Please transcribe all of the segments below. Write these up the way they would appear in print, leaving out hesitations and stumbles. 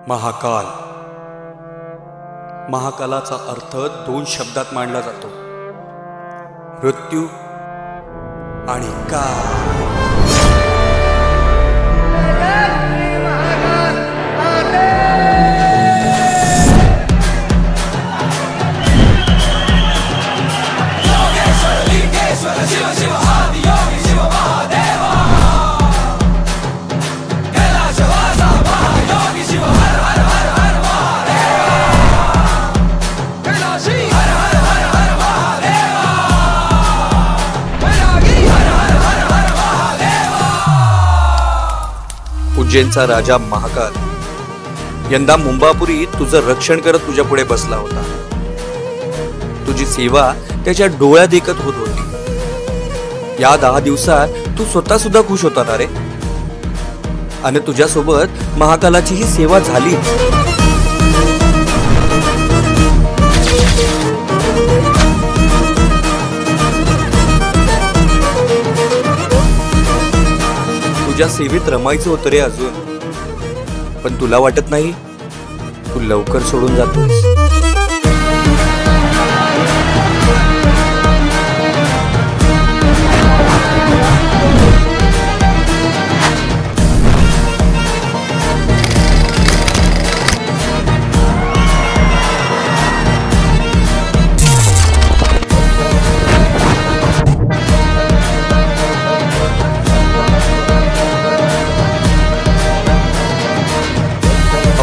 महाकाल. महाकालाचा अर्थ दोन शब्दात मांडला जातो, मृत्यू आणि काल. उज्जैनचा राजा महाकाल यंदा मुंबापुरीत तुझं रक्षण करत तुझ्या पुढे बसला होता. तुझी सेवा त्याच्या डोळ्यात देखत होत होती. या 10 दिवसात तू स्वतः सुद्धा खुश होता ना रे. आणि तुझ्यासोबत महाकालाची ही सेवा झाली. तुझ्या सेवेत रमायचं होतं रे अजून, पण तुला वाटत नाही तू लवकर सोडून जातोस.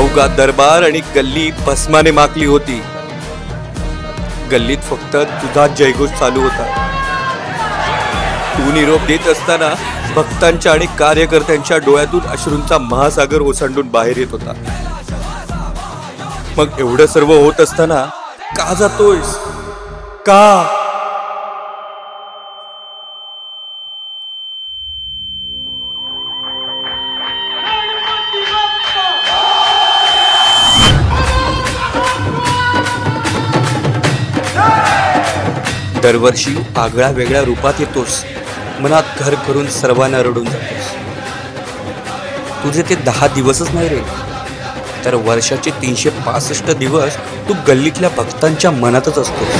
अवघा दरबार आणि गल्ली भस्माने माखली होती. गल्लीत फक्त तुझा जयघोष चालू होता. तू निरोप देत असताना भक्तांच्या आणि कार्यकर्त्यांच्या डोळ्यातून अश्रूंचा महासागर ओसंडून बाहेर येत होता. मग एवढं सर्व होत असताना का जातोयस? का? दरवर्षी आगळ्या वेगळ्या रूपात येतोस, मनात घर करून सर्वांना रडून जातोस. तुझे ते 10 दिवसच नाही रे, तर वर्षाचे 365 दिवस तू गल्लीतल्या भक्तांच्या मनातच असतोस.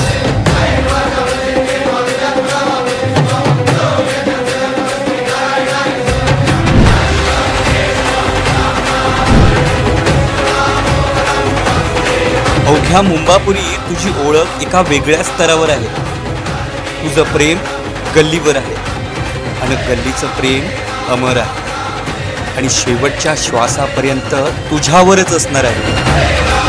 अवघ्या मुंबापुरी तुझी ओळख एका वेगळ्या स्तरावर आहे. तुझं प्रेम गल्लीवर आहे आणि गल्लीचं प्रेम अमर आहे आणि शेवटच्या श्वासापर्यंत तुझ्यावरच असणार आहे.